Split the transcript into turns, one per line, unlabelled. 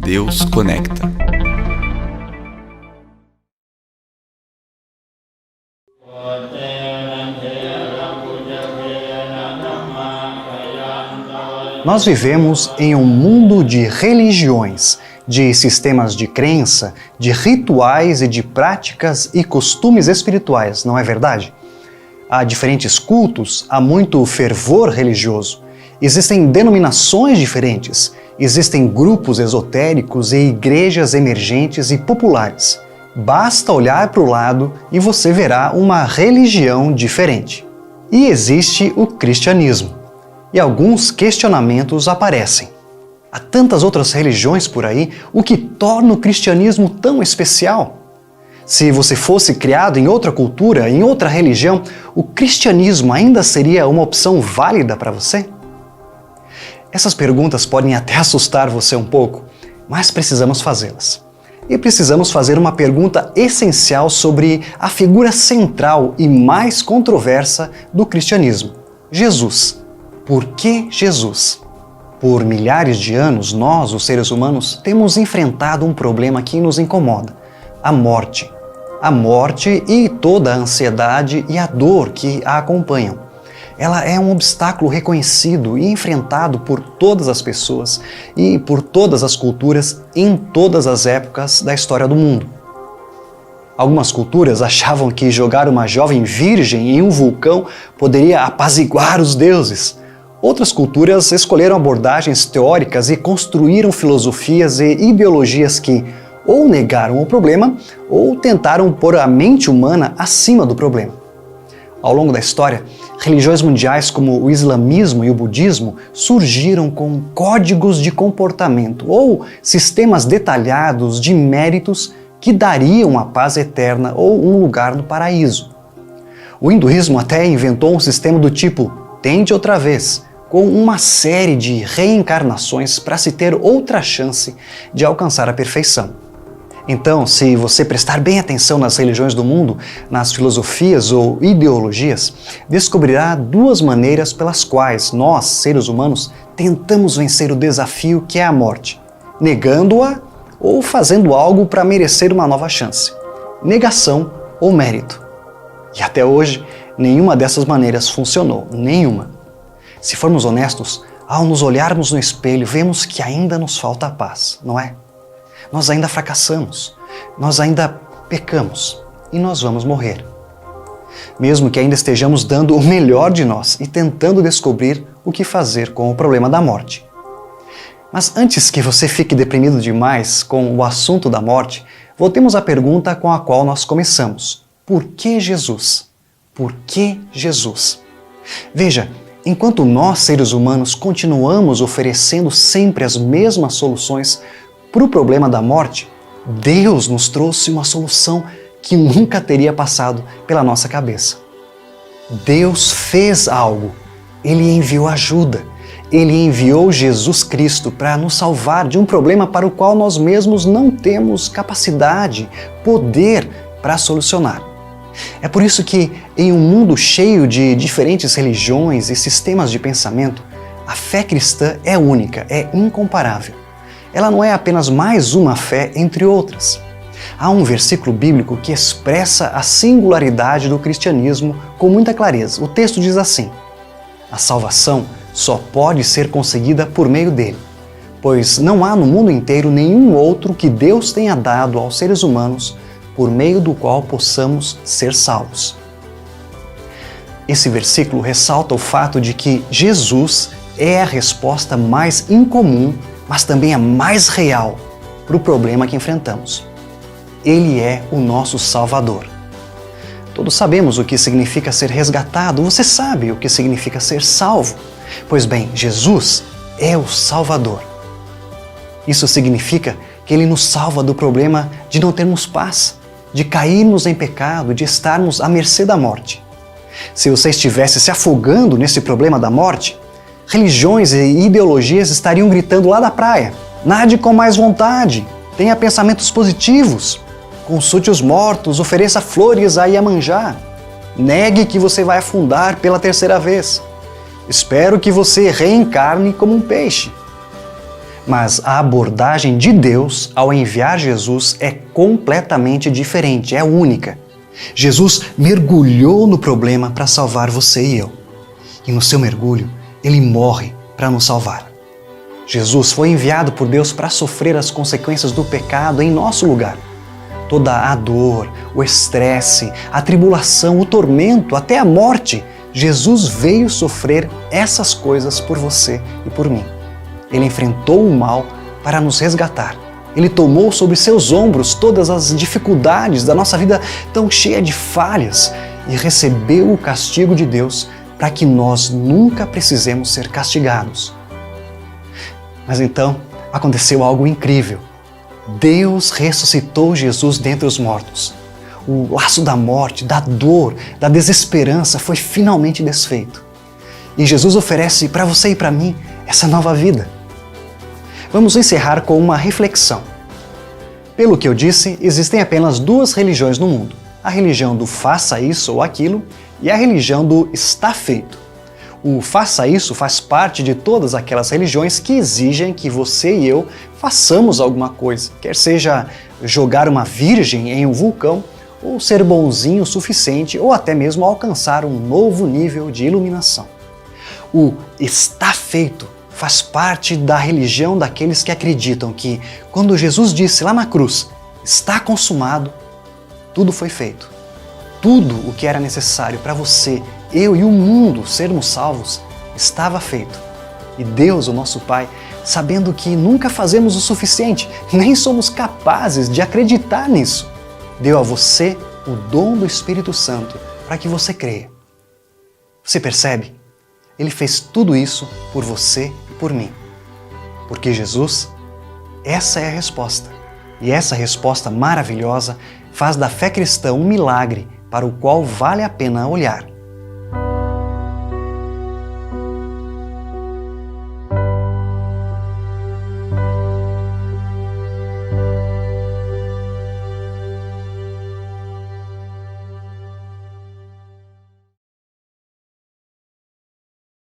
Deus conecta.
Nós vivemos em um mundo de religiões, de sistemas de crença, de rituais e de práticas e costumes espirituais, não é verdade? Há diferentes cultos, há muito fervor religioso, existem denominações diferentes, existem grupos esotéricos e igrejas emergentes e populares. Basta olhar para o lado e você verá uma religião diferente. E existe o cristianismo. E alguns questionamentos aparecem. Há tantas outras religiões por aí, o que torna o cristianismo tão especial? Se você fosse criado em outra cultura, em outra religião, o cristianismo ainda seria uma opção válida para você? Essas perguntas podem até assustar você um pouco, mas precisamos fazê-las. E precisamos fazer uma pergunta essencial sobre a figura central e mais controversa do cristianismo: Jesus. Por que Jesus? Por milhares de anos, nós, os seres humanos, temos enfrentado um problema que nos incomoda: a morte. A morte e toda a ansiedade e a dor que a acompanham. Ela é um obstáculo reconhecido e enfrentado por todas as pessoas e por todas as culturas em todas as épocas da história do mundo. Algumas culturas achavam que jogar uma jovem virgem em um vulcão poderia apaziguar os deuses. Outras culturas escolheram abordagens teóricas e construíram filosofias e ideologias que ou negaram o problema ou tentaram pôr a mente humana acima do problema. Ao longo da história, religiões mundiais como o islamismo e o budismo surgiram com códigos de comportamento ou sistemas detalhados de méritos que dariam a paz eterna ou um lugar no paraíso. O hinduísmo até inventou um sistema do tipo "tente outra vez", com uma série de reencarnações para se ter outra chance de alcançar a perfeição. Então, se você prestar bem atenção nas religiões do mundo, nas filosofias ou ideologias, descobrirá duas maneiras pelas quais nós, seres humanos, tentamos vencer o desafio que é a morte: negando-a ou fazendo algo para merecer uma nova chance. Negação ou mérito. E até hoje, nenhuma dessas maneiras funcionou, nenhuma. Se formos honestos, ao nos olharmos no espelho, vemos que ainda nos falta a paz, não é? Nós ainda fracassamos, nós ainda pecamos e nós vamos morrer. Mesmo que ainda estejamos dando o melhor de nós e tentando descobrir o que fazer com o problema da morte. Mas antes que você fique deprimido demais com o assunto da morte, voltemos à pergunta com a qual nós começamos: por que Jesus? Por que Jesus? Veja, enquanto nós, seres humanos, continuamos oferecendo sempre as mesmas soluções para o problema da morte, Deus nos trouxe uma solução que nunca teria passado pela nossa cabeça. Deus fez algo. Ele enviou ajuda. Ele enviou Jesus Cristo para nos salvar de um problema para o qual nós mesmos não temos capacidade, poder para solucionar. É por isso que, em um mundo cheio de diferentes religiões e sistemas de pensamento, a fé cristã é única, é incomparável. Ela não é apenas mais uma fé entre outras. Há um versículo bíblico que expressa a singularidade do cristianismo com muita clareza. O texto diz assim: a salvação só pode ser conseguida por meio dele, pois não há no mundo inteiro nenhum outro que Deus tenha dado aos seres humanos por meio do qual possamos ser salvos. Esse versículo ressalta o fato de que Jesus é a resposta mais incomum, mas também a mais real para o problema que enfrentamos. Ele é o nosso Salvador. Todos sabemos o que significa ser resgatado, você sabe o que significa ser salvo. Pois bem, Jesus é o Salvador. Isso significa que Ele nos salva do problema de não termos paz, de cairmos em pecado, de estarmos à mercê da morte. Se você estivesse se afogando nesse problema da morte, religiões e ideologias estariam gritando lá da praia: nade com mais vontade, tenha pensamentos positivos, consulte os mortos, ofereça flores a Iemanjá, negue que você vai afundar pela terceira vez, espero que você reencarne como um peixe. Mas a abordagem de Deus ao enviar Jesus é completamente diferente, é única. Jesus mergulhou no problema para salvar você e eu. E no seu mergulho, ele morre para nos salvar. Jesus foi enviado por Deus para sofrer as consequências do pecado em nosso lugar. Toda a dor, o estresse, a tribulação, o tormento, até a morte, Jesus veio sofrer essas coisas por você e por mim. Ele enfrentou o mal para nos resgatar. Ele tomou sobre seus ombros todas as dificuldades da nossa vida tão cheia de falhas e recebeu o castigo de Deus para que nós nunca precisemos ser castigados. Mas então aconteceu algo incrível. Deus ressuscitou Jesus dentre os mortos. O laço da morte, da dor, da desesperança foi finalmente desfeito. E Jesus oferece para você e para mim essa nova vida. Vamos encerrar com uma reflexão. Pelo que eu disse, existem apenas duas religiões no mundo. A religião do faça isso ou aquilo e a religião do está feito. O faça isso faz parte de todas aquelas religiões que exigem que você e eu façamos alguma coisa, quer seja jogar uma virgem em um vulcão, ou ser bonzinho o suficiente, ou até mesmo alcançar um novo nível de iluminação. O está feito faz parte da religião daqueles que acreditam que, quando Jesus disse lá na cruz, está consumado, tudo foi feito. Tudo o que era necessário para você, eu e o mundo sermos salvos, estava feito. E Deus, o nosso Pai, sabendo que nunca fazemos o suficiente, nem somos capazes de acreditar nisso, deu a você o dom do Espírito Santo para que você creia. Você percebe? Ele fez tudo isso por você e por mim. Porque Jesus, essa é a resposta. E essa resposta maravilhosa faz da fé cristã um milagre para o qual vale a pena olhar.